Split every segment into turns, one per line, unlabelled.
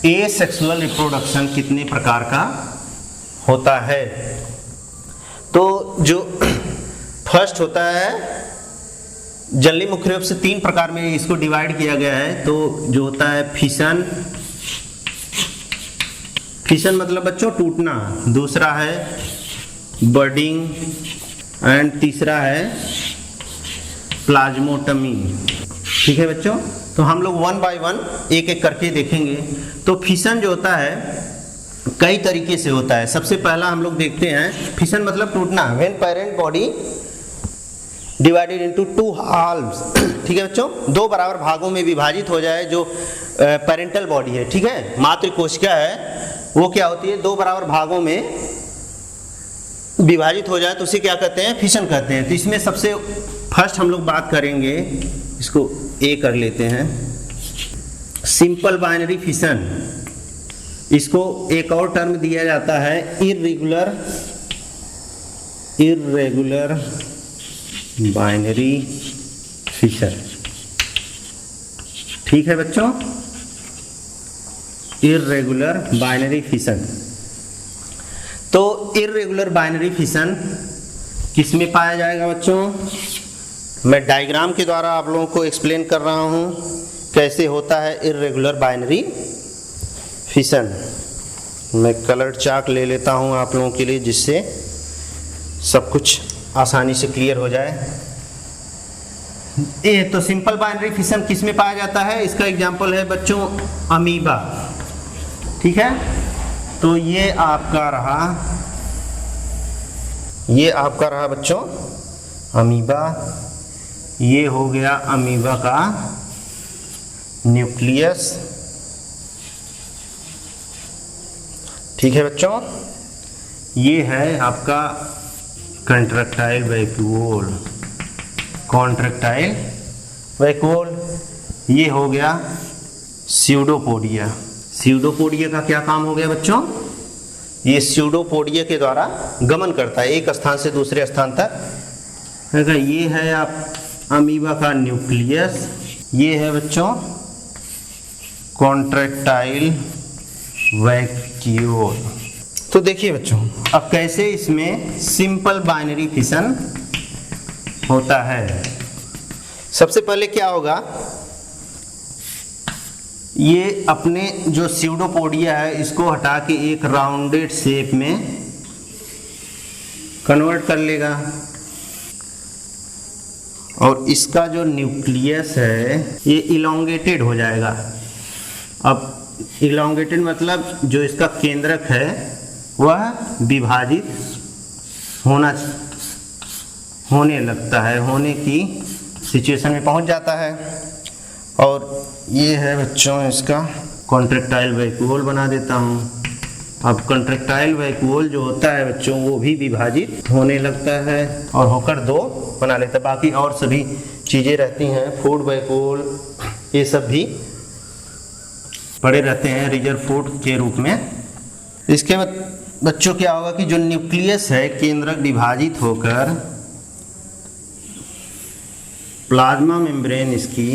Asexual reproduction कितने प्रकार का होता है? तो जो फर्स्ट होता है, जनरली मुख्य रूप से 3 प्रकार में इसको डिवाइड किया गया है। तो जो होता है फिशन, फिशन मतलब बच्चों टूटना, दूसरा है बर्डिंग एंड तीसरा है प्लाज्मोटमी। ठीक है बच्चों, तो हम लोग 1 बाय 1 एक एक करके देखेंगे। तो फिशन जो होता है कई तरीके से होता है। सबसे पहला हम लोग देखते हैं, फिशन मतलब टूटना, when parent body divided into 2 हाल्व्स। ठीक है बच्चों, 2 बराबर भागों में विभाजित हो जाए जो पेरेंटल बॉडी है। ठीक है, मातृ कोशिका है वो क्या होती है, 2 बराबर भागों में विभाजित हो जाए तो उसे क्या कहते हैं, फिशन कहते हैं। तो इसमें सबसे फर्स्ट हम लोग बात करेंगे, इसको ए कर लेते हैं, सिंपल बाइनरी फिशन। इसको एक और टर्म दिया जाता है इर्रेगुलर बाइनरी फिशन। ठीक है बच्चों, इर्रेगुलर बाइनरी फिशन। तो इर्रेगुलर बाइनरी फिशन किसमें पाया जाएगा बच्चों? मैं डायग्राम के द्वारा आप लोगों को एक्सप्लेन कर रहा हूं कैसे होता है इर्रेगुलर बाइनरी फिशन। मैं कलर्ड चाक ले लेता हूं आप लोगों के लिए, जिससे सब कुछ आसानी से क्लियर हो जाए। ये तो सिंपल बाइनरी फिशन किस में पाया जाता है? इसका एग्जांपल है बच्चों अमीबा। ठीक है, तो ये आपका रहा बच्चों अमीबा। ये हो गया अमीबा का न्यूक्लियस। ठीक है बच्चों, ये है आपका कॉन्ट्रैक्टाइल वैक्यूल। ये हो गया स्यूडोपोडिया। स्यूडोपोडिया का क्या काम हो गया बच्चों? ये स्यूडोपोडिया के द्वारा गमन करता है एक स्थान से दूसरे स्थान तक। ये है आप अमीबा का न्यूक्लियस। ये है बच्चों कॉन्ट्रैक्टाइल वैक्यूल। तो देखिए बच्चों, अब कैसे इसमें सिंपल बाइनरी फिशन होता है। सबसे पहले क्या होगा, ये अपने जो स्यूडोपोडिया है इसको हटा के एक राउंडेड शेप में कन्वर्ट कर लेगा, और इसका जो न्यूक्लियस है ये इलोंगेटेड हो जाएगा। अब इलोंगेटेड मतलब जो इसका केंद्रक है वह विभाजित होने लगता है, होने की सिचुएशन में पहुंच जाता है। और ये है बच्चों इसका कॉन्ट्रैक्टाइल वैक्यूल बना देता हूँ। अब कॉन्ट्रैक्टाइल वैक्यूल जो होता है बच्चों वो भी विभाजित होने लगता है और होकर 2 बना लेता है। बाकी और सभी चीज़ें रहती हैं, फूड वैक्यूल ये सब भी पड़े रहते हैं रिजर्व फूड के रूप में। इसके बाद बच्चों क्या होगा कि जो न्यूक्लियस है केंद्रक विभाजित होकर प्लाज्मा मेम्ब्रेन इसकी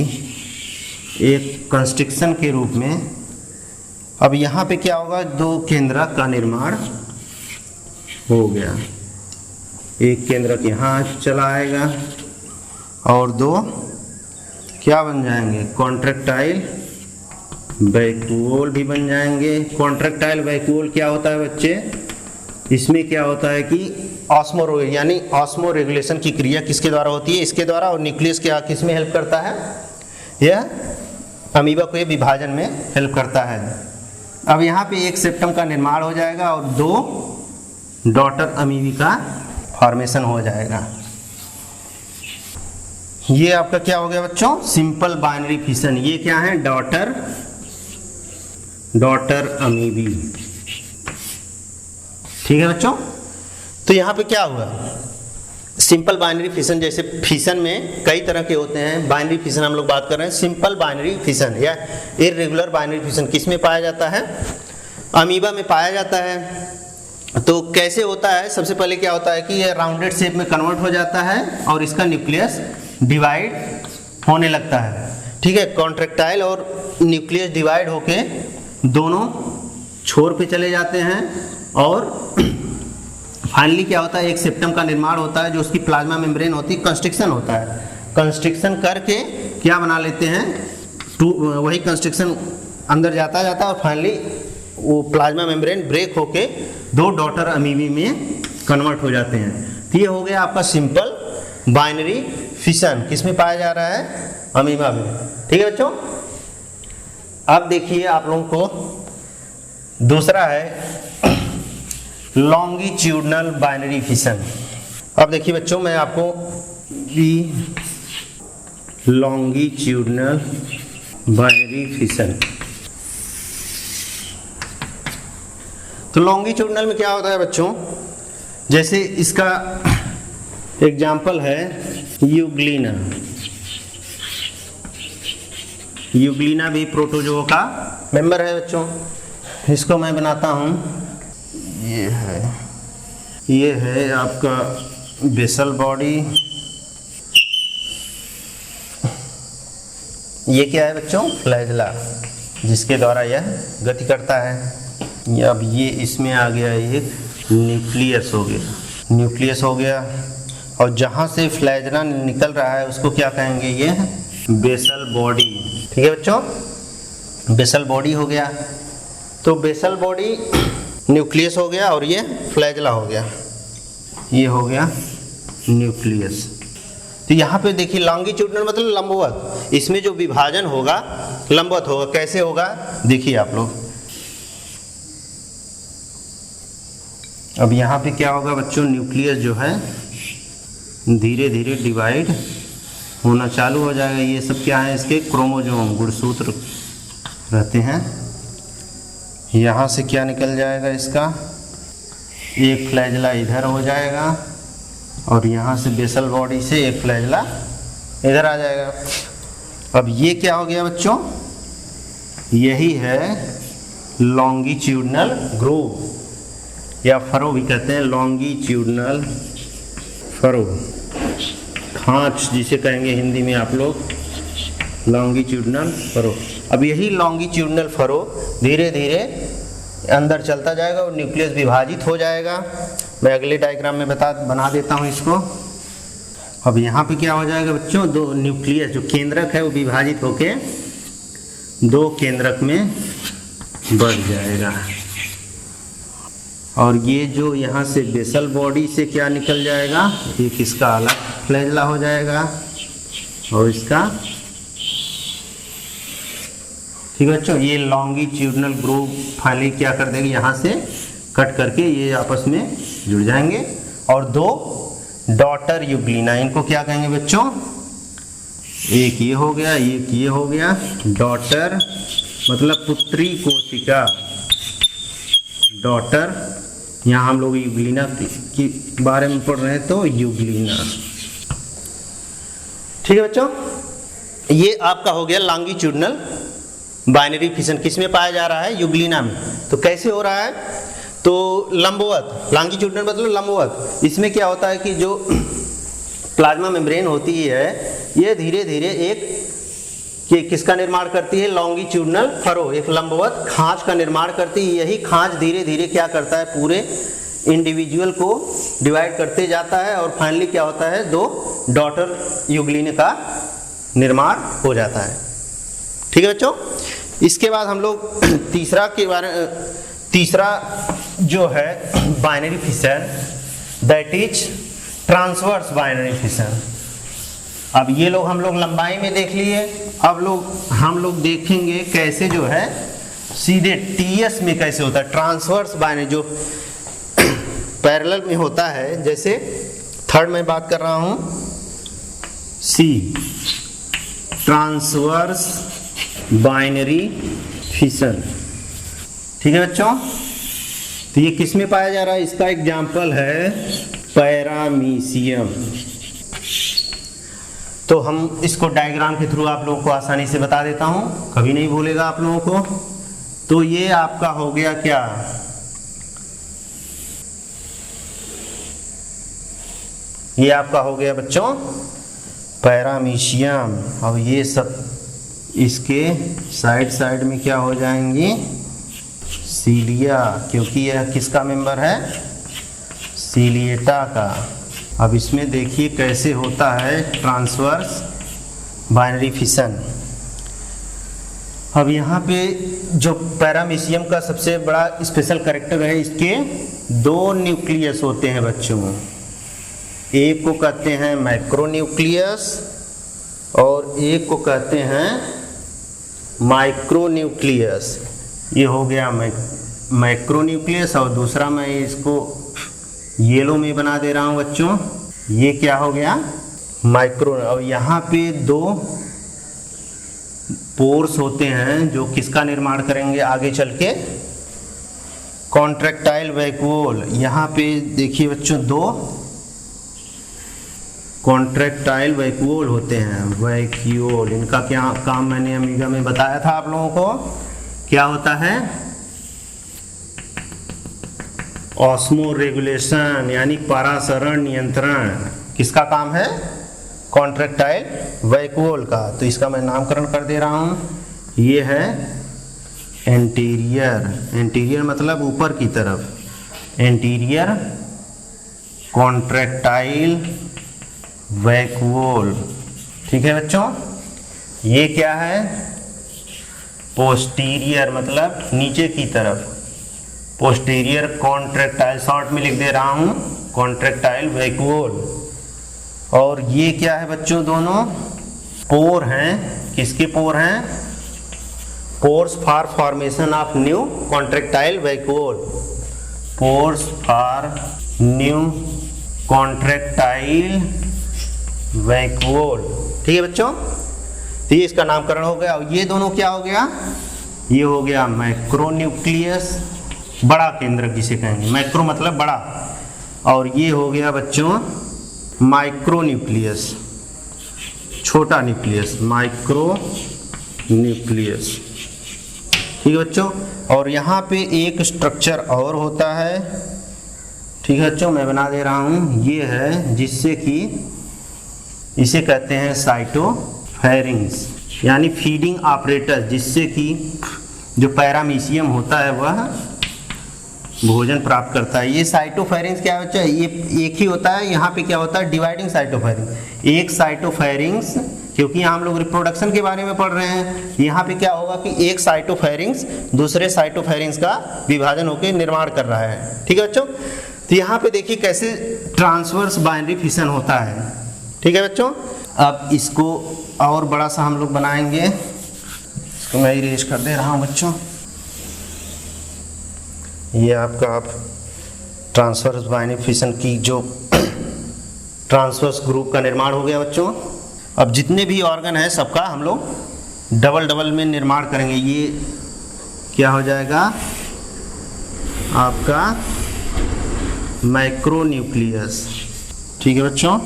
एक कंस्ट्रिक्शन के रूप में, अब यहाँ पे क्या होगा, 2 केंद्रक का निर्माण हो गया। एक केंद्रक यहाँ चला आएगा और 2 क्या बन जाएंगे, कॉन्ट्रैक्टाइल वैक्यूल भी बन जाएंगे। कॉन्ट्रैक्टाइल वैक्यूल क्या होता है बच्चे, इसमें क्या होता है कि ऑस्मो रेगुलेशन की क्रिया किसके द्वारा होती है, इसके द्वारा। और न्यूक्लियस क्या किस में हेल्प करता है, यह अमीबा को विभाजन में हेल्प करता है। अब यहाँ पे एक सेप्टम का निर्माण हो जाएगा और 2 डॉटर अमीबी का फॉर्मेशन हो जाएगा। ये आपका क्या हो गया बच्चों, सिंपल बाइनरी फिशन। ये क्या है, डॉटर अमीबी। ठीक है बच्चों, तो यहाँ पे क्या हुआ, सिंपल बाइनरी फिशन। जैसे फिशन में कई तरह के होते हैं, बाइनरी फिशन हम लोग बात कर रहे हैं। सिंपल बाइनरी फिशन या इर्रेगुलर बाइनरी फिशन किस में पाया जाता है, अमीबा में पाया जाता है। तो कैसे होता है, सबसे पहले क्या होता है कि यह राउंडेड शेप में कन्वर्ट हो जाता है और इसका न्यूक्लियस डिवाइड होने लगता है। ठीक है, कॉन्ट्रैक्टाइल और न्यूक्लियस डिवाइड होके दोनों छोर पे चले जाते हैं और फाइनली क्या होता है, एक सेप्टम का निर्माण होता है जो उसकी प्लाज्मा मेम्ब्रेन होती है, कंस्ट्रिक्शन होता है। कंस्ट्रिक्शन करके क्या बना लेते हैं, वही कंस्ट्रिक्शन अंदर जाता जाता और फाइनली वो प्लाज्मा मेम्ब्रेन ब्रेक होके दो डॉटर अमीबी में कन्वर्ट हो जाते हैं। तो ये हो गया आपका सिंपल बाइनरी फिशन, किसमें पाया जा रहा है, अमीबा में। ठीक है बच्चों। अब देखिए आप लोगों को दूसरा है लॉन्गिट्यूडनल बाइनरी फिशन। अब देखिए बच्चों, मैं आपको लॉन्गिट्यूडनल बाइनरी फिशन, तो लॉन्गिट्यूडनल में क्या होता है बच्चों, जैसे इसका एग्जाम्पल है यूग्लिना। यूग्लिना भी प्रोटोजोआ का मेंबर है बच्चों। इसको मैं बनाता हूँ, ये है आपका बेसल बॉडी। ये क्या है बच्चों, फ्लैजला, जिसके द्वारा यह गति करता है। अब ये इसमें आ गया एक न्यूक्लियस हो गया, न्यूक्लियस हो गया, और जहाँ से फ्लैजला निकल रहा है उसको क्या कहेंगे, ये बेसल बॉडी। ठीक है बच्चों, बेसल बॉडी हो गया। तो बेसल बॉडी न्यूक्लियस हो गया और ये फ्लैजला हो गया, ये हो गया न्यूक्लियस। तो यहाँ पे देखिए लॉन्गिट्यूडनल मतलब लंबवत, इसमें जो विभाजन होगा लंबवत होगा। कैसे होगा देखिए आप लोग। अब यहाँ पे क्या होगा बच्चों, न्यूक्लियस जो है धीरे धीरे डिवाइड होना चालू हो जाएगा। ये सब क्या है, इसके क्रोमोसोम गुणसूत्र रहते हैं। यहाँ से क्या निकल जाएगा, इसका एक फ्लैजला इधर हो जाएगा और यहाँ से बेसल बॉडी से एक फ्लैजला इधर आ जाएगा। अब ये क्या हो गया बच्चों, यही है लॉन्गिट्यूडनल ग्रूव या फरो भी कहते हैं, लॉन्गिट्यूडनल फरो, खांच जिसे कहेंगे हिंदी में आप लोग, लॉन्गिट्यूडनल फरो। अब यही लॉन्गिट्यूडनल फरो धीरे धीरे अंदर चलता जाएगा और न्यूक्लियस विभाजित हो जाएगा। मैं अगले डायग्राम में बना देता हूँ इसको। अब यहाँ पे क्या हो जाएगा बच्चों, दो न्यूक्लियस जो केंद्रक है वो विभाजित होके दो केंद्रक में बढ़ जाएगा। और ये जो यहाँ से बेसल बॉडी से क्या निकल जाएगा, एक इसका अलग फ्लैजला हो जाएगा और इसका, ठीक है बच्चों। ये लॉन्गिट्यूडनल ग्रूव फाइनली क्या कर देंगे, यहाँ से कट करके ये आपस में जुड़ जाएंगे और दो डॉटर यूग्लिना, इनको क्या कहेंगे बच्चों, एक ये हो गया, एक ये हो गया। डॉटर मतलब पुत्री कोशिका, डॉटर, यहाँ हम लोग यूग्लिना के बारे में पढ़ रहे हैं तो यूग्लिना। ठीक है बच्चों, ये आपका हो गया लॉन्गिट्यूडनल बाइनरी फिशन। किस में पाया जा रहा है, यूग्लिना में। तो कैसे हो रहा है, तो लंबवत, लॉन्गिट्यूडनल मतलब लंबवत। इसमें क्या होता है कि जो प्लाज्मा मेम्ब्रेन होती है ये धीरे धीरे एक किसका निर्माण करती है, लॉन्गिट्यूडनल फरो, एक लंबवत खांच का निर्माण करती है। यही खांच धीरे धीरे क्या करता है, पूरे इंडिविजुअल को डिवाइड करते जाता है और फाइनली क्या होता है, दो डॉटर यूग्लिना का निर्माण हो जाता है। ठीक है बच्चों। इसके बाद हम लोग तीसरा जो है binary fission, that is transverse binary fission. अब ये लोग हम लोग लंबाई में देख लिए, अब हम लोग देखेंगे कैसे जो है सीधे टीएस में कैसे होता है ट्रांसवर्स बाइनरी, जो पैरेलल में होता है। जैसे थर्ड में बात कर रहा हूं, सी ट्रांसवर्स बाइनरी फिशन। ठीक है बच्चों, तो ये किस में पाया जा रहा है, इसका एग्जाम्पल है पैरामीशियम। तो हम इसको डायग्राम के थ्रू आप लोगों को आसानी से बता देता हूं, कभी नहीं भूलेगा आप लोगों को। तो ये आपका हो गया क्या, ये आपका हो गया बच्चों पैरामीशियम। अब ये सब इसके साइड साइड में क्या हो जाएंगी, सीलिया, क्योंकि यह किसका मेंबर है, सीलिएटा का। अब इसमें देखिए कैसे होता है ट्रांसवर्स बाइनरी फिशन। अब यहाँ पे जो पैरामीशियम का सबसे बड़ा स्पेशल कैरेक्टर है, इसके दो न्यूक्लियस होते हैं बच्चों। एक को कहते हैं मैक्रोन्यूक्लियस और एक को कहते हैं माइक्रोन्यूक्लियस। ये हो गया मैक्रोन्यूक्लियस और दूसरा मैं इसको येलो में बना दे रहा हूँ बच्चों, ये क्या हो गया, माइक्रो। और यहाँ पे दो पोर्स होते हैं जो किसका निर्माण करेंगे आगे चल के, कॉन्ट्रैक्टाइल वैक्यूल। यहाँ पे देखिए बच्चों दो कॉन्ट्रैक्टाइल वैक्यूल होते हैं, वैक्यूल। इनका क्या काम मैंने अमीगा में बताया था आप लोगों को, क्या होता है, ऑस्मो रेगुलेशन यानी परासरण नियंत्रण। किसका काम है, कॉन्ट्रैक्टाइल वैक्यूल का। तो इसका मैं नामकरण कर दे रहा हूँ, ये है एंटीरियर। एंटीरियर मतलब ऊपर की तरफ, एंटीरियर कॉन्ट्रैक्टाइल वैक्यूल। ठीक है बच्चों। ये क्या है, पोस्टीरियर मतलब नीचे की तरफ, पोस्टीरियर कॉन्ट्रैक्टाइल, शॉर्ट में लिख दे रहा हूँ कॉन्ट्रैक्टाइल वैक्यूल। और ये क्या है बच्चों, दोनों पोर हैं। किसके पोर हैं, pores for formation of new contractile vacuole, pores for new contractile vacuole. ठीक है बच्चों, तो ये इसका नामकरण हो गया। और ये दोनों क्या हो गया, ये हो गया मैक्रोन्यूक्लियस, बड़ा केंद्रक जिसे कहेंगे, मैक्रो मतलब बड़ा। और ये हो गया बच्चों माइक्रोन्यूक्लियस, छोटा न्यूक्लियस, माइक्रो न्यूक्लियस। ठीक है बच्चों। और यहाँ पे एक स्ट्रक्चर और होता है, ठीक है बच्चों, मैं बना दे रहा हूँ, ये है जिससे कि इसे कहते हैं साइटोफेरिंग्स यानी फीडिंग ऑपरेटर, जिससे कि जो पैरामीशियम होता है वह भोजन प्राप्त करता है। ये साइटोफेरिंग्स क्या बच्चा, ये एक ही होता है। यहाँ पे क्या होता है, डिवाइडिंग साइटोफेरिंग्स, एक साइटोफेरिंग्स, क्योंकि यहाँ हम लोग रिप्रोडक्शन के बारे में पढ़ रहे हैं। यहाँ पे क्या होगा कि एक साइटोफेरिंग्स दूसरे साइटोफेरिंग्स का विभाजन होकर निर्माण कर रहा है। ठीक है बच्चों। तो यहाँ पे देखिए कैसे ट्रांसवर्स बाइनरी फिशन होता है। ठीक है बच्चों। अब इसको और बड़ा सा हम लोग बनाएंगे, इसको मैं इरेज कर दे रहा हूँ बच्चों। ये आपका आप ट्रांसवर्स बाइनरी फिशन की जो ट्रांसवर्स ग्रुप का निर्माण हो गया बच्चों। अब जितने भी ऑर्गन है सबका हम लोग डबल डबल में निर्माण करेंगे। ये क्या हो जाएगा आपका मैक्रोन्यूक्लियस। ठीक है बच्चों।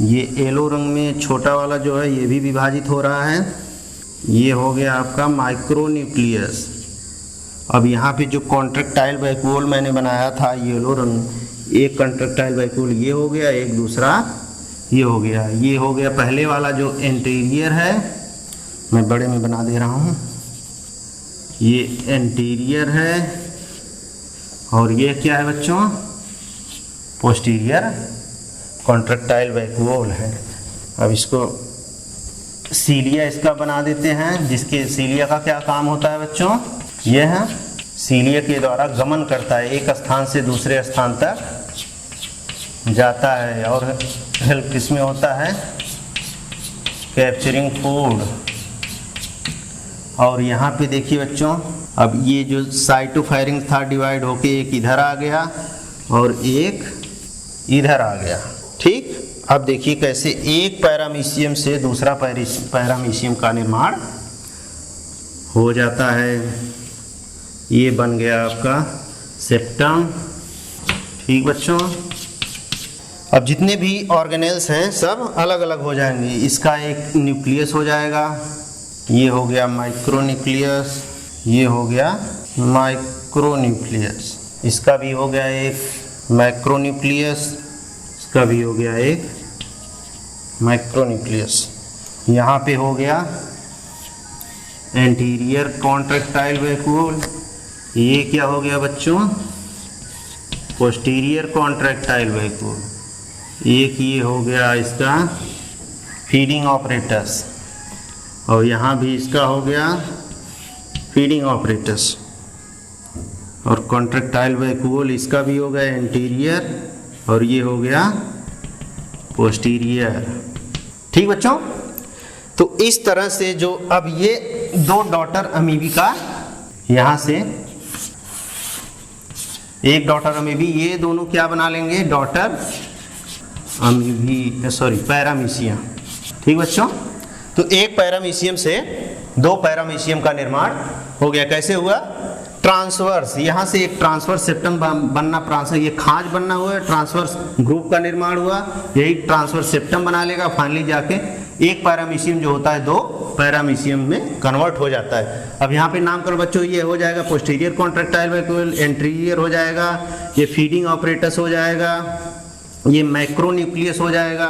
ये येलो रंग में छोटा वाला जो है ये भी विभाजित हो रहा है, ये हो गया आपका माइक्रोन्यूक्लियस। अब यहाँ पे जो कॉन्ट्रैक्टाइल वैक्यूल मैंने बनाया था येलो रंग, एक कॉन्ट्रैक्टाइल वैक्यूल ये हो गया, एक दूसरा ये हो गया। ये हो गया पहले वाला जो एंटीरियर है, मैं बड़े में बना दे रहा हूँ, ये एंटीरियर है। और ये क्या है बच्चों, पोस्टीरियर कॉन्ट्रैक्टाइल वैक्यूल है। अब इसको सीलिया इसका बना देते हैं, जिसके सीलिया का क्या काम होता है बच्चों, यह है सीलिया के द्वारा गमन करता है, एक स्थान से दूसरे स्थान तक जाता है। और हेल्प किसमें होता है, कैप्चरिंग फूड। और यहाँ पे देखिए बच्चों, अब ये जो साइटोफेरिंग था डिवाइड होके एक इधर आ गया और एक इधर आ गया। ठीक। अब देखिए कैसे एक पैरामीशियम से दूसरा पैरामीशियम का निर्माण हो जाता है। ये बन गया आपका सेप्टम। ठीक बच्चों। अब जितने भी ऑर्गेनेल्स हैं सब अलग अलग हो जाएंगे। इसका एक न्यूक्लियस हो जाएगा, ये हो गया माइक्रोन्यूक्लियस, ये हो गया माइक्रोन्यूक्लियस, इसका भी हो गया एक मैक्रोन्यूक्लियस, इसका भी हो गया एक माइक्रोन्यूक्लियस। यहाँ पे हो गया एंटीरियर कॉन्ट्रैक्टाइल वैक्यूल, ये क्या हो गया बच्चों, पोस्टीरियर कॉन्ट्रैक्टाइल वैक्यूल। एक ये हो गया इसका फीडिंग ऑपरेटस, और यहाँ भी इसका हो गया फीडिंग ऑपरेटस, और कॉन्ट्रैक्टाइल वैक्यूल इसका भी हो गया एंटीरियर, और ये हो गया पोस्टीरियर। ठीक बच्चों, तो इस तरह से जो अब ये दो डॉटर अमीबिका, यहाँ से एक डॉटर अमीबी, ये दोनों क्या बना लेंगे, डॉटर अमीबी, सॉरी पैरामीशियम। ठीक बच्चों, तो एक पैरामीशियम से दो पैरामीशियम का निर्माण हो गया। कैसे हुआ, ट्रांसवर्स, यहाँ से एक ट्रांसवर्स सेप्टम बनना, ये खांच बनना हुआ है, ट्रांसवर्स ग्रुप का निर्माण हुआ, यही ट्रांसवर्स सेप्टम बना लेगा, फाइनली जाके एक पैरामीशियम जो होता है दो पैरामीशियम में कन्वर्ट हो जाता है। अब यहाँ पे नाम करो बच्चों, ये हो जाएगा पोस्टीरियर कॉन्ट्रैक्टाइल वैक्यूल, एंटीरियर हो जाएगा, ये फीडिंग ऑपरेटस हो जाएगा, ये मैक्रोन्यूक्लियस हो जाएगा,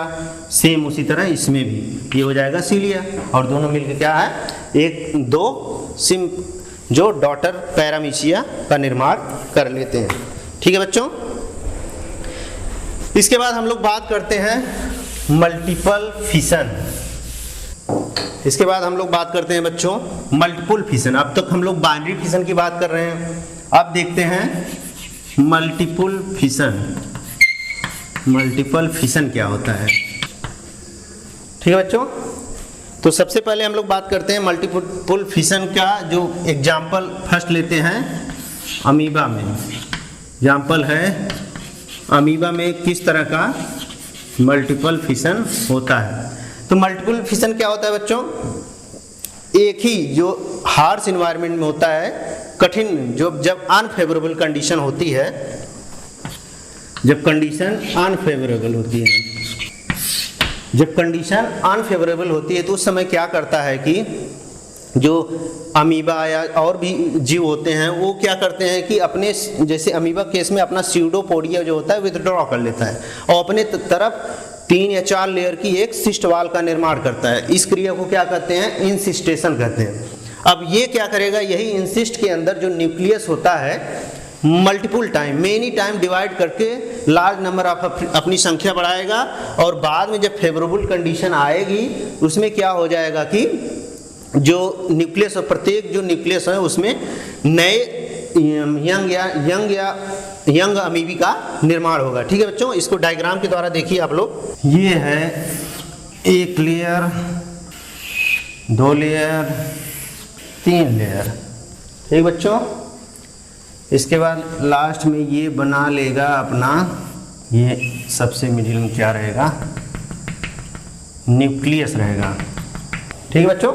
सेम उसी तरह इसमें भी ये हो जाएगा सीलिया, और दोनों मिलकर क्या है, एक दो सिम जो डॉटर पैरामीशिया का निर्माण कर लेते हैं। ठीक है बच्चों, इसके बाद हम लोग बात करते हैं मल्टीपल फिशन। इसके बाद हम लोग बात करते हैं बच्चों मल्टीपल फिशन। अब तक हम लोग बाइनरी फिशन की बात कर रहे हैं, अब देखते हैं मल्टीपल फिशन। मल्टीपल फिशन क्या होता है, ठीक है बच्चों। तो सबसे पहले हम लोग बात करते हैं मल्टीपल फिशन का, जो एग्जाम्पल फर्स्ट लेते हैं अमीबा में। एग्जाम्पल है अमीबा में किस तरह का मल्टीपल फिशन होता है। तो मल्टीपल फिशन क्या होता है बच्चों, एक ही जो हार्श इन्वायरमेंट में होता है, कठिन जब अनफेवरेबल कंडीशन होती है, जब कंडीशन अनफेवरेबल होती है, जब कंडीशन अनफेवरेबल होती है तो उस समय क्या करता है कि जो अमीबा या और भी जीव होते हैं वो क्या करते हैं कि अपने, जैसे अमीबा केस में अपना स्यूडोपोडिया जो होता है विथड्रॉ कर लेता है और अपने तरफ 3 या 4 लेयर की एक सिस्ट वाल का निर्माण करता है। इस क्रिया को क्या कहते हैं, इंसिस्टेशन कहते हैं। अब ये क्या करेगा, यही इंसिस्ट के अंदर जो न्यूक्लियस होता है multiple time, many time divide करके लार्ज नंबर ऑफ अपनी संख्या बढ़ाएगा, और बाद में जब फेवरेबल कंडीशन आएगी उसमें क्या हो जाएगा कि जो न्यूक्लियस, प्रत्येक जो न्यूक्लियस है उसमें नए यंग अमीबी का निर्माण होगा। ठीक है बच्चों, इसको डायग्राम के द्वारा देखिए आप लोग। ये है 1 लेयर, 2 लेयर, 3 लेयर। ठीक बच्चों, इसके बाद लास्ट में ये बना लेगा अपना, ये सबसे मिडिल में क्या रहेगा, न्यूक्लियस रहेगा। ठीक है बच्चों,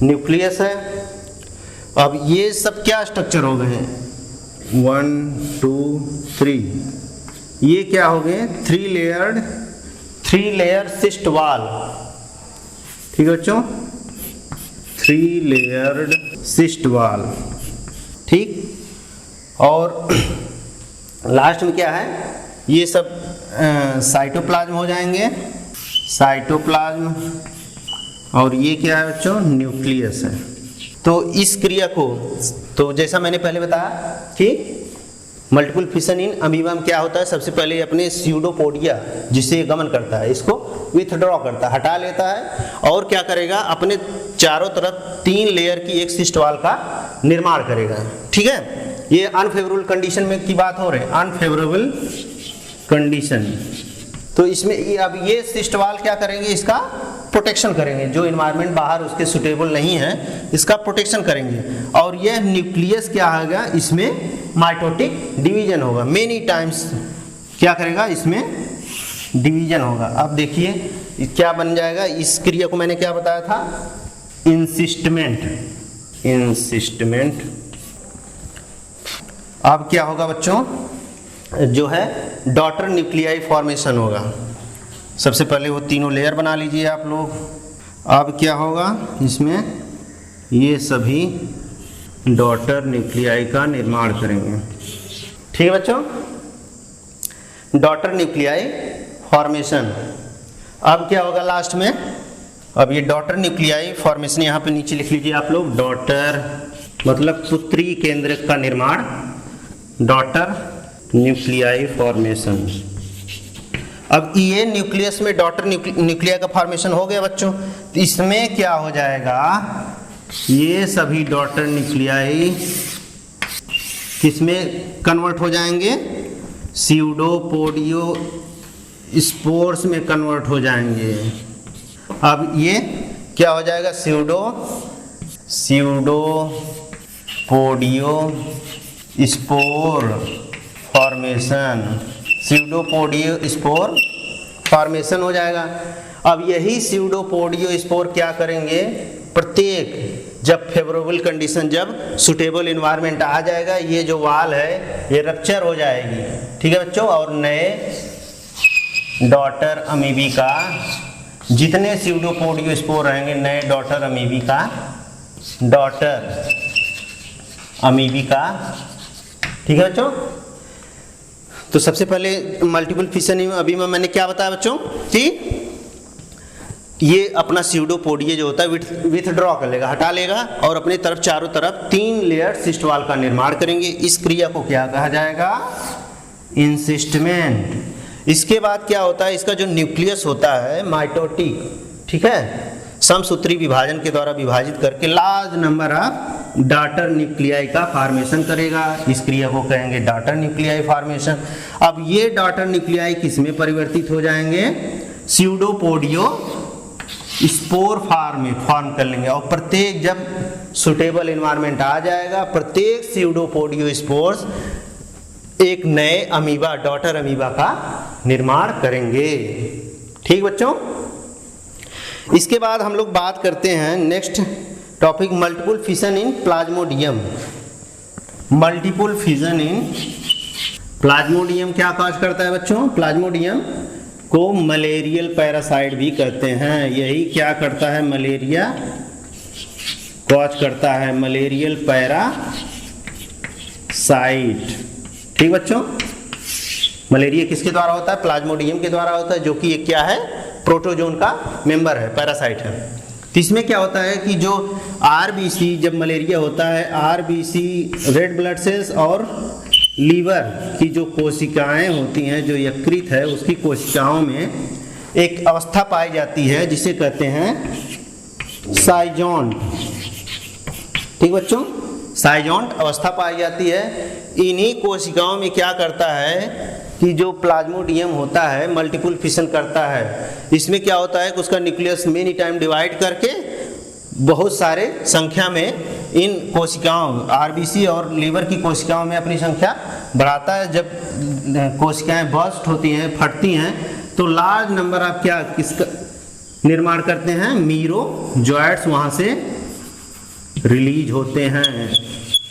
न्यूक्लियस है। अब ये सब क्या स्ट्रक्चर हो गए हैं, 1 2 3, ये क्या हो गए, 3 लेयर सिस्ट वाल। ठीक है बच्चों, 3 लेयर्ड सिस्ट वाल। ठीक, और लास्ट में क्या है, ये सब साइटोप्लाज्म हो जाएंगे, साइटोप्लाज्म, और ये क्या है बच्चों, न्यूक्लियस है। तो इस क्रिया को, तो जैसा मैंने पहले बताया कि मल्टीपल फिशन इन अमीबा में क्या होता है, सबसे पहले अपने स्यूडोपोडिया जिसे गमन करता है इसको विथड्रॉ करता है, हटा लेता है, और क्या करेगा, अपने चारों तरफ 3 लेयर की एक सिस्ट वाल का निर्माण करेगा। ठीक है, ये अनफेवरेबल कंडीशन में की बात हो रही है, अनफेवरेबल कंडीशन। तो इसमें अब ये सिस्ट वाल क्या करेंगे, इसका प्रोटेक्शन करेंगे, जो इन्वायरमेंट बाहर उसके सुटेबल नहीं है इसका प्रोटेक्शन करेंगे। और यह न्यूक्लियस क्या होगा, इसमें माइटोटिक डिवीजन होगा, मेनी टाइम्स क्या करेगा, इसमें डिवीजन होगा। अब देखिए क्या बन जाएगा, इस क्रिया को मैंने क्या बताया था, इंसिस्टमेंट। इंसिस्टमेंट अब क्या होगा बच्चों, जो है डॉटर न्यूक्लियाई फॉर्मेशन होगा। सबसे पहले वो तीनों लेयर बना लीजिए आप लोग। अब क्या होगा, इसमें ये सभी डॉटर न्यूक्लियाई का निर्माण करेंगे। ठीक है बच्चों, डॉटर न्यूक्लियाई फॉर्मेशन। अब क्या होगा लास्ट में, अब ये डॉटर न्यूक्लियाई फॉर्मेशन यहाँ पे नीचे लिख लीजिए आप लोग, डॉटर मतलब पुत्री केंद्र का निर्माण, डॉटर न्यूक्लियाई फॉर्मेशन। अब ये न्यूक्लियस में डॉटर न्यूक्लिया का फॉर्मेशन हो गया बच्चों। तो इसमें क्या हो जाएगा, ये सभी डॉटर न्यूक्लियाई किसमें कन्वर्ट हो जाएंगे, स्यूडोपोडियो स्पोर्स में कन्वर्ट हो जाएंगे। अब ये क्या हो जाएगा, स्यूडोपोडियो स्पोर फॉर्मेशन, स्यूडोपोडियो स्पोर फॉर्मेशन हो जाएगा। अब यही स्यूडोपोडियो स्पोर क्या करेंगे, प्रत्येक जब फेवरेबल कंडीशन, जब सुटेबल इन्वायरमेंट आ जाएगा, ये जो वाल है ये रप्चर हो जाएगी। ठीक है बच्चों, और नए डॉटर अमीबी का, जितने स्यूडोपोडियो स्पोर रहेंगे, नए डॉटर अमीबी का, ठीक है बच्चों। तो सबसे पहले मल्टीपल फिशन में अभी मैंने क्या बताया बच्चों कि ये अपना स्यूडोपोडिया जो होता है विथड्रॉ कर लेगा, हटा लेगा, और अपने तरफ चारों तरफ 3 लेयर सिस्ट वॉल का निर्माण करेंगे। इस क्रिया को क्या कहा जाएगा, इंसिस्टमेंट। इसके बाद क्या होता है, इसका जो न्यूक्लियस होता है माइटोटिक, ठीक है, समसूत्री विभाजन के द्वारा विभाजित करके large number of daughter nuclei का फॉर्मेशन करेगा। इस क्रिया को कहेंगे डॉटर न्यूक्लियाई फॉर्मेशन। अब ये डॉटर न्यूक्लियाई किसमें परिवर्तित हो जाएंगे, स्यूडोपोडियो स्पोर फॉर्म कर लेंगे। और प्रत्येक जब सुटेबल इन्वायरमेंट आ जाएगा, प्रत्येक स्यूडोपोडियो स्पोर्स एक नए अमीबा, डॉटर अमीबा का निर्माण करेंगे। ठीक बच्चों, इसके बाद हम लोग बात करते हैं नेक्स्ट टॉपिक, मल्टीपल फिशन इन प्लाज्मोडियम। मल्टीपल फिशन इन प्लाज्मोडियम क्या कॉज करता है बच्चों, प्लाज्मोडियम को मलेरियल पैरासाइट भी कहते हैं। यही क्या करता है, मलेरिया कॉज करता है, मलेरियल पैरासाइट। ठीक बच्चों, मलेरिया किसके द्वारा होता है, प्लाज्मोडियम के द्वारा होता है, जो कि ये क्या है, प्रोटोजोन का मेंबर है, पैरासाइट है। तो इसमें क्या होता है कि जो आरबीसी, जब मलेरिया होता है, आरबीसी रेड ब्लड सेल्स और लीवर की जो कोशिकाएं होती हैं, जो यकृत है उसकी कोशिकाओं में एक अवस्था पाई जाती है जिसे कहते हैं साइजोंट। ठीक बच्चों, साइजोंट अवस्था पाई जाती है। इन्हीं कोशिकाओं में क्या करता है कि जो प्लाज्मोडियम होता है मल्टीपल फिशन करता है। इसमें क्या होता है कि उसका न्यूक्लियस मेनी टाइम डिवाइड करके बहुत सारे संख्या में इन कोशिकाओं, आरबीसी और लीवर की कोशिकाओं में अपनी संख्या बढ़ाता है। जब कोशिकाएं बर्स्ट होती हैं, फटती हैं, तो लार्ज नंबर ऑफ क्या किसका निर्माण करते हैं, मीरोजॉइट्स वहाँ से रिलीज होते हैं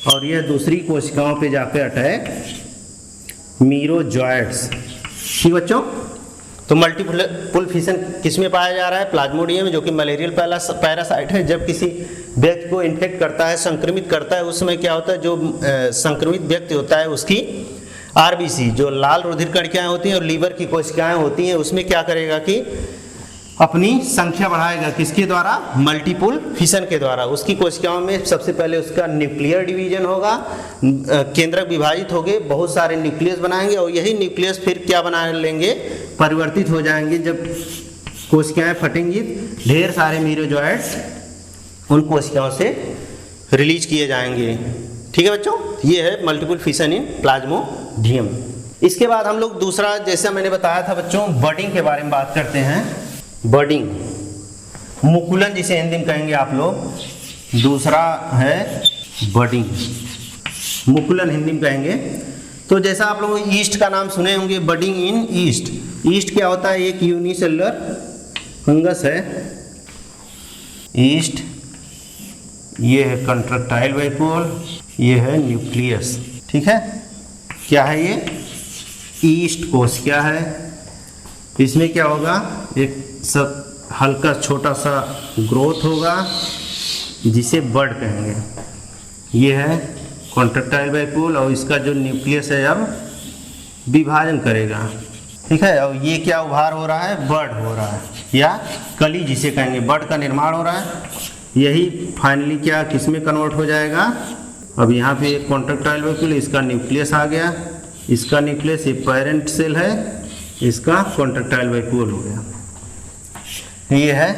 और यह दूसरी कोशिकाओं पे जाकर अटैक, मीरोजॉइट्स। ठीक बच्चों, तो मल्टीपल फिशन किसमें पाया जा रहा है, प्लाज्मोडियम, जो कि मलेरियल पैरासाइट है। जब किसी व्यक्ति को इन्फेक्ट करता है, संक्रमित करता है, उस समय क्या होता है, जो संक्रमित व्यक्ति होता है उसकी आरबीसी, जो लाल रुधिर कणिकाएं होती हैं, और लीवर की कोशिकाएं होती हैं, उसमें क्या करेगा कि अपनी संख्या बढ़ाएगा। किसके द्वारा, मल्टीपल फिशन के द्वारा। उसकी कोशिकाओं में सबसे पहले उसका न्यूक्लियर डिवीजन होगा, केंद्रक विभाजित होंगे, बहुत सारे न्यूक्लियस बनाएंगे, और यही न्यूक्लियस फिर क्या बना लेंगे, परिवर्तित हो जाएंगे। जब कोशिकाएं फटेंगी, ढेर सारे मीरोजॉइट्स उन कोशिकाओं से रिलीज किए जाएंगे। ठीक है बच्चों, ये है मल्टीपल फिशन इन प्लाज्मोडियम। इसके बाद हम लोग दूसरा, जैसा मैंने बताया था बच्चों, बडिंग के बारे में बात करते हैं। बडिंग, मुकुलन जिसे हिंदी में कहेंगे आप लोग, दूसरा है बडिंग, मुकुलन हिंदी में कहेंगे। तो जैसा आप लोग ईस्ट का नाम सुने होंगे, बडिंग इन ईस्ट। ईस्ट क्या होता है, एक यूनिसेलुलर फंगस है ईस्ट। ये है कंट्रक्टाइल वैक्यूल, ये है न्यूक्लियस। ठीक है, क्या है ये, ईस्ट कोश क्या है, इसमें क्या होगा, एक सब हल्का छोटा सा ग्रोथ होगा जिसे बड कहेंगे। ये है कॉन्ट्रैक्टाइल वैक्यूल, और इसका जो न्यूक्लियस है अब विभाजन करेगा। ठीक है, और ये क्या उभार हो रहा है, बड हो रहा है, या कली जिसे कहेंगे, बड का निर्माण हो रहा है। यही फाइनली क्या किस में कन्वर्ट हो जाएगा। अब यहाँ पे एक कॉन्ट्रैक्टाइल वैक्यूल, इसका न्यूक्लियस आ गया, इसका न्यूक्लियस, ये पेरेंट सेल है, इसका कॉन्ट्रैक्टाइल वैक्यूल हो गया। ये है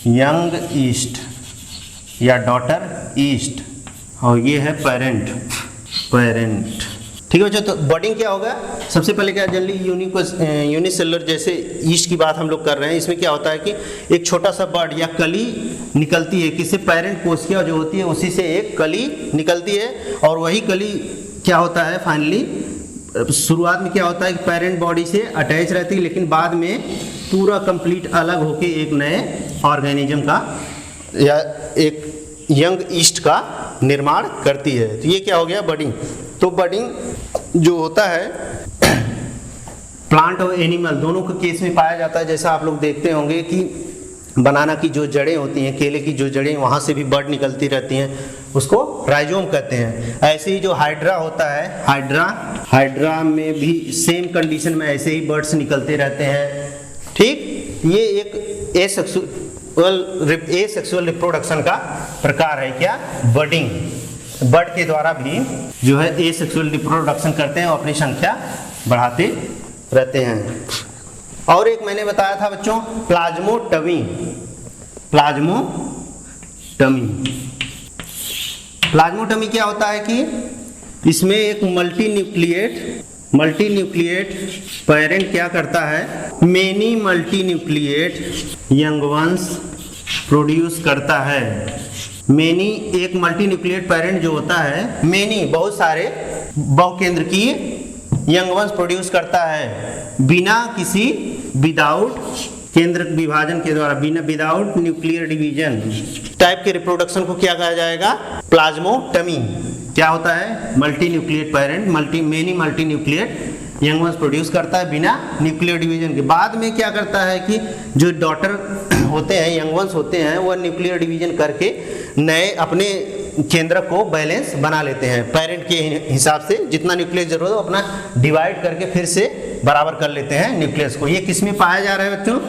यंग ईस्ट या डॉटर ईस्ट और ये है पेरेंट। ठीक है बच्चों, तो बडिंग क्या होगा, सबसे पहले क्या जनरली यूनिसेलुलर जैसे ईस्ट की बात हम लोग कर रहे हैं, इसमें क्या होता है कि एक छोटा सा बड या कली निकलती है, किससे, पेरेंट कोशिका जो होती है उसी से एक कली निकलती है और वही कली क्या होता है फाइनली शुरुआत में क्या होता है कि पेरेंट बॉडी से अटैच रहती है, लेकिन बाद में पूरा कंप्लीट अलग होके एक नए ऑर्गेनिज्म का या एक यंग ईस्ट का निर्माण करती है। तो ये क्या हो गया, बडिंग। तो बडिंग जो होता है प्लांट और एनिमल दोनों के केस में पाया जाता है। जैसा आप लोग देखते होंगे कि बनाना की जो जड़ें होती हैं, केले की जो जड़ें, वहाँ से भी बड निकलती रहती हैं, उसको राइजोम कहते हैं। ऐसे ही जो हाइड्रा होता है, हाइड्रा में भी सेम कंडीशन में ऐसे ही बर्ड्स निकलते रहते हैं। ठीक, ये एक एसेक्सुअल रिप्रोडक्शन का प्रकार है क्या, बडिंग। बर्ड के द्वारा भी जो है एसेक्सुअल रिप्रोडक्शन करते हैं और अपनी संख्या बढ़ाते रहते हैं। और एक मैंने बताया था बच्चों प्लाज्मोटमी। प्लाज्मोटमी क्या होता है कि इसमें एक मल्टी न्यूक्लिएट पेरेंट क्या करता है, many multi nucleate young ones produce करता है। मेनी एक मल्टी न्यूक्लिएट पेरेंट जो होता है, मेनी बहुत सारे बहुकेंद्र की यंग वंस प्रोड्यूस करता है बिना किसी विदाउट केंद्र विभाजन के द्वारा, बिना विदाउट न्यूक्लियर डिवीजन टाइप के रिप्रोडक्शन को क्या कहा जाएगा, प्लाज्मोटमी। क्या होता है, multi nucleate parent many multi nucleate young ones produce करता है बिना न्यूक्लियर डिवीजन के। बाद में क्या करता है कि जो डॉटर होते हैं, यंग वंस होते हैं, वह न्यूक्लियर डिवीजन करके नए अपने केंद्र को बैलेंस बना लेते हैं। पेरेंट के हिसाब से जितना न्यूक्लियस जरूरत हो अपना डिवाइड करके फिर से बराबर कर लेते हैं न्यूक्लियस को। ये किस में पाया जा रहा है बच्चों,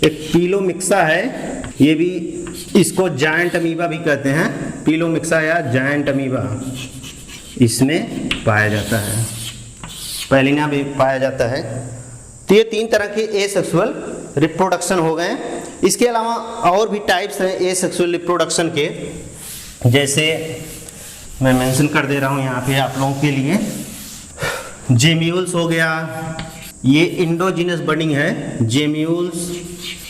एक पीलोमिक्सा है, ये भी इसको जायंट अमीबा भी कहते हैं, पीलोमिक्सा या जायंट अमीबा इसमें पाया जाता है, पैलिना भी पाया जाता है। तो ये तीन तरह के एसेक्सुअल रिप्रोडक्शन हो गए। इसके अलावा और भी टाइप्स हैं एसेक्सुअल रिप्रोडक्शन के, जैसे मैं मेंशन कर दे रहा हूँ यहाँ पे आप लोगों के लिए। जेम्यूल्स हो गया, ये इंडोजिनस बडिंग है, जेम्यूल्स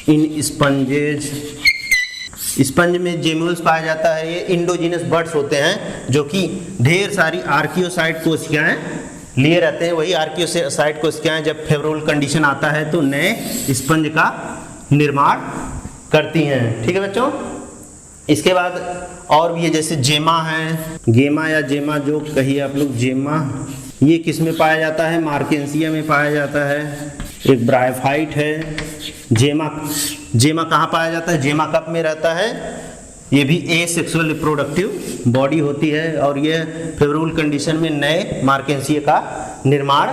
इन स्पंजेज, स्पंज में जेम्यूल्स पाया जाता है। ये इंडोजिनस बर्ड्स होते हैं जो कि ढेर सारी आर्कियोसाइट कोशिकाएं लिए रहते हैं। वही आर्कियोसाइट कोशिकाएं जब फेवरेबल कंडीशन आता है तो नए स्पंज का निर्माण करती हैं। ठीक है बच्चों, इसके बाद और भी है, जैसे जेमा है, गेमा या जेमा जो कहिए आप लोग, जेमा ये किस में पाया जाता है, मार्केंसिया में पाया जाता है। एक ब्रायोफाइट है, जेमा कहाँ पाया जाता है, जेमा कप में रहता है। ये भी एसेक्सुअल रिप्रोडक्टिव बॉडी होती है और ये फेवरेबल कंडीशन में नए मार्केंसिया का निर्माण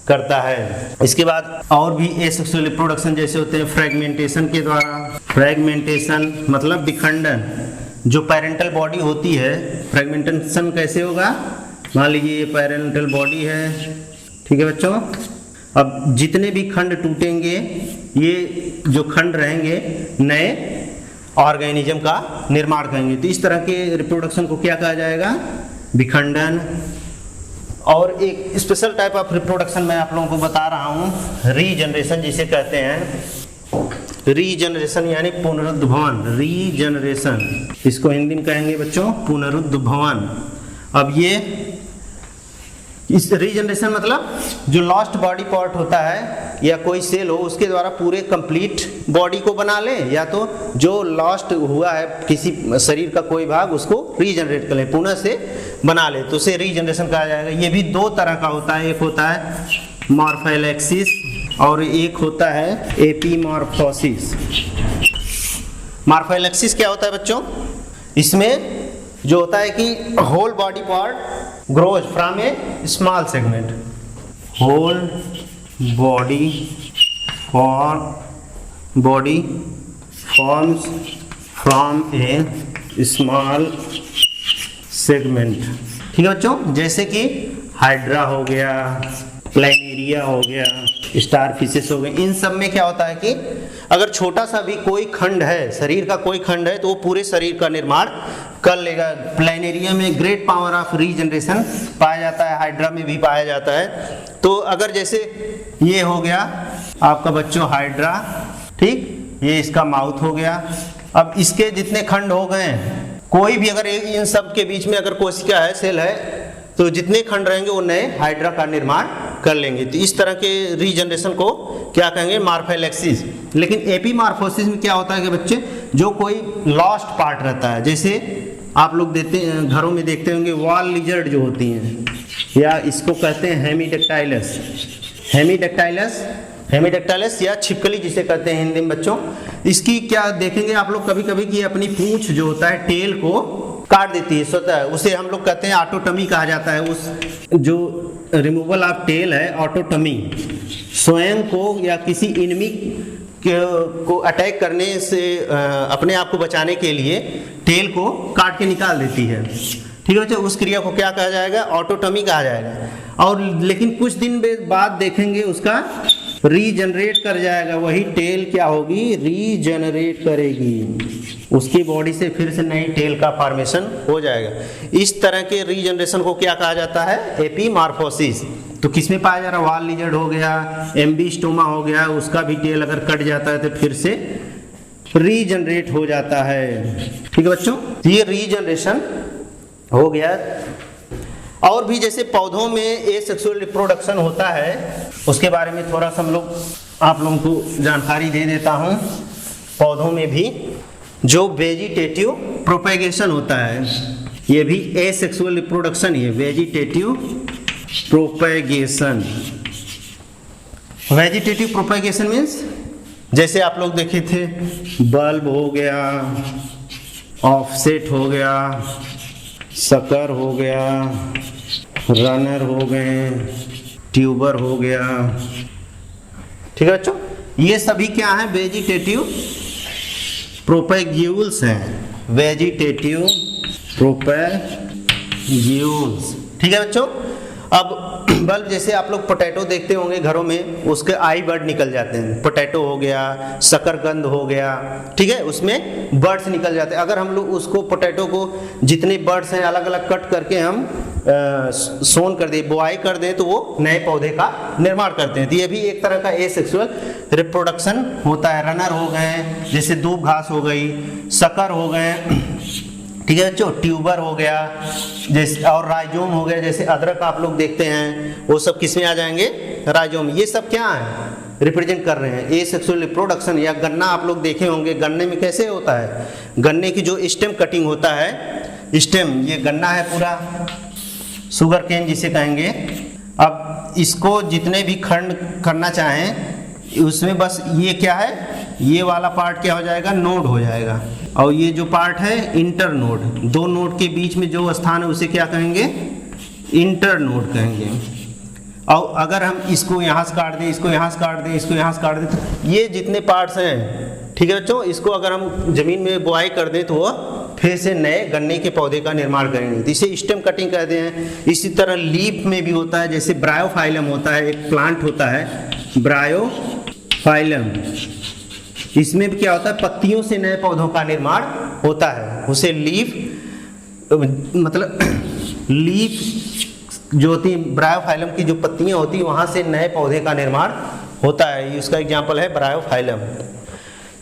करता है। इसके बाद और भी एसेक्सुअल रिप्रोडक्शन जैसे होते हैं फ्रेगमेंटेशन के द्वारा। फ्रेगमेंटेशन मतलब विखंडन, जो पेरेंटल बॉडी होती है, फ्रेगमेंटेशन कैसे होगा, मान लीजिए ये पेरेंटल बॉडी है, ठीक है बच्चों। अब जितने भी खंड टूटेंगे, ये जो खंड रहेंगे नए ऑर्गेनिज्म का निर्माण करेंगे। तो इस तरह के रिप्रोडक्शन को क्या कहा जाएगा, विखंडन। और एक स्पेशल टाइप ऑफ रिप्रोडक्शन मैं आप लोगों को बता रहा हूँ, रीजनरेशन जिसे कहते हैं। रीजनरेशन यानी पुनरुद्भवन, रीजनरेशन इसको हिंदी में कहेंगे बच्चों पुनरुद्भवन। अब ये इस रीजनरेशन मतलब जो लॉस्ट बॉडी पार्ट होता है या कोई सेल हो उसके द्वारा पूरे कंप्लीट बॉडी को बना ले, या तो जो लॉस्ट हुआ है किसी शरीर का कोई भाग उसको रीजनरेट कर ले, पुनः से बना ले, तो उसे रीजनरेशन कहा जाएगा। ये भी दो तरह का होता है, एक होता है मॉर्फोलेक्सिस और एक होता है एपीमॉर्फोसिस। मॉर्फोलेक्सिस क्या होता है बच्चों, इसमें जो होता है कि whole body part grows from a small segment, whole body forms from a small segment. ठीक है बच्चों, जैसे कि हाइड्रा हो गया, प्लैनेरिया हो गया, स्टार फिशेस हो गए, इन सब में क्या होता है कि अगर छोटा सा भी कोई खंड है, शरीर का कोई खंड है, तो वो पूरे शरीर का निर्माण कर लेगा। प्लैनेरिया में ग्रेट पावर ऑफ रीजनरेशन पाया जाता है, हाइड्रा में भी पाया जाता है। तो अगर जैसे ये हो गया आपका बच्चों हाइड्रा, ठीक, ये इसका माउथ हो गया। अब इसके जितने खंड हो गए, कोई भी अगर इन सब के बीच में अगर कोशिका है, सेल है, तो जितने खंड रहेंगे वो नए हाइड्रा का निर्माण कर लेंगे। तो इस तरह के रीजनरेशन को क्या कहेंगे? मॉर्फोलेक्सिस। लेकिन एपीमॉर्फोसिस में क्या होता है कि बच्चे, जो कोई लॉस्ट पार्ट रहता है, जैसे आप लोग घरों में देखते होंगे वॉल लिजर्ड जो होती हैं, या इसको कहते हैं हेमीडेक्टाइलस, हेमीडेक्टाइलस या छिपकली जिसे कहते हैं हिंदी में बच्चों। इसकी क्या देखेंगे आप लोग कभी कभी कि अपनी पूंछ जो होता है, टेल को काट देती है स्वतः, उसे हम लोग कहते हैं ऑटोटमी कहा जाता है। उस जो रिमूवल ऑफ टेल है, ऑटोटमी, स्वयं को या किसी इनमी को अटैक करने से अपने आप को बचाने के लिए टेल को काट के निकाल देती है। ठीक है बच्चे, उस क्रिया को क्या कहा जाएगा? ऑटोटमी कहा जाएगा। और लेकिन कुछ दिन बाद देखेंगे उसका रीजनरेट कर जाएगा, वही टेल क्या होगी? रीजनरेट करेगी, उसकी बॉडी से फिर से नई टेल का फॉर्मेशन हो जाएगा। इस तरह के रीजनरेशन को क्या कहा जाता है? एपीमॉर्फोसिस। तो किसमें पाया जा रहा है? वॉल लिजर्ड हो गया, एम्बिस्टोमा हो गया, उसका भी टेल अगर कट जाता है तो फिर से रीजनरेट हो जाता है। ठीक है बच्चों, ये रीजनरेशन हो गया। और भी जैसे पौधों में एसेक्सुअल रिप्रोडक्शन होता है, उसके बारे में थोड़ा सा हम लोग आप लोगों को जानकारी दे देता हूँ। पौधों में भी जो वेजिटेटिव प्रोपेगेशन होता है, ये भी एसेक्सुअल रिप्रोडक्शन ही है, vegetative propagation. Vegetative propagation means जैसे आप लोग देखे थे, बल्ब हो गया, ऑफसेट हो गया, सकर हो गया, रनर हो गए, ट्यूबर हो गया। ठीक है बच्चों, ये सभी क्या है? वेजिटेटिव प्रोपेग्यूल्स हैं, वेजिटेटिव प्रोपेग्यूल्स। ठीक है बच्चों, अब बल्ब जैसे आप लोग पोटैटो देखते होंगे घरों में, उसके आई बर्ड निकल जाते हैं। पोटैटो हो गया, शकरकंद हो गया, ठीक है, उसमें बर्ड्स निकल जाते हैं। अगर हम लोग उसको पोटैटो को जितने बर्ड्स हैं अलग अलग कट करके हम सोन कर दें, बोआई कर दें, तो वो नए पौधे का निर्माण करते हैं। तो ये भी एक तरह का एसेक्सुअल रिप्रोडक्शन होता है। रनर हो गए, जैसे दूब घास हो गई, शकर हो गए, ठीक है बच्चों, ट्यूबर हो गया जैसे, और राइजोम हो गया, जैसे अदरक आप लोग देखते हैं, वो सब किसमें आ जाएंगे? राइजोम। ये सब क्या है? रिप्रेजेंट कर रहे हैं एसेक्सुअल रिप्रोडक्शन। या गन्ना आप लोग देखे होंगे, गन्ने में कैसे होता है? गन्ने की जो स्टेम कटिंग होता है, स्टेम, ये गन्ना है पूरा, शुगर केन जिसे कहेंगे। अब इसको जितने भी खंड करना चाहें, उसमें बस ये क्या है? ये वाला पार्ट क्या हो जाएगा? नोड हो जाएगा। और ये जो पार्ट है इंटर नोड, दो नोड के बीच में जो स्थान है उसे क्या कहेंगे? इंटर नोड कहेंगे। और अगर हम इसको यहाँ से काट दें, इसको यहाँ से काट दें, इसको यहाँ से काट दें, तो ये जितने पार्ट्स हैं, ठीक है बच्चों, इसको अगर हम जमीन में बोआई कर दें तो वो फिर से नए गन्ने के पौधे का निर्माण करेंगे। तो इसे स्टेम कटिंग कहते हैं। इसी तरह लीफ में भी होता है, जैसे ब्रायोफाइलम होता है, एक प्लांट होता है ब्रायोफाइलम, इसमें भी क्या होता है? पत्तियों से नए पौधों का निर्माण होता है। उसे लीफ, मतलब लीफ जो होती है ब्रायोफाइलम की जो पत्तियां होती है, वहां से नए पौधे का निर्माण होता है। उसका एग्जाम्पल है ब्रायोफाइलम।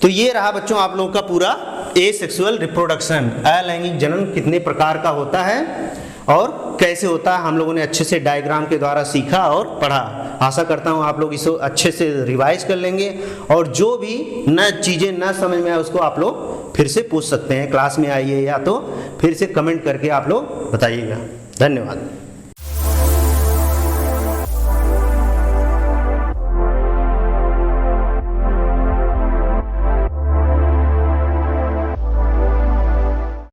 तो ये रहा बच्चों आप लोगों का पूरा एसेक्सुअल रिप्रोडक्शन, अलैंगिक जनन कितने प्रकार का होता है और कैसे होता है, हम लोगों ने अच्छे से डायग्राम के द्वारा सीखा और पढ़ा। आशा करता हूँ आप लोग इसको अच्छे से रिवाइज कर लेंगे, और जो भी न चीज़ें न समझ में आए उसको आप लोग फिर से पूछ सकते हैं, क्लास में आइए या तो फिर से कमेंट करके आप लोग बताइएगा। धन्यवाद।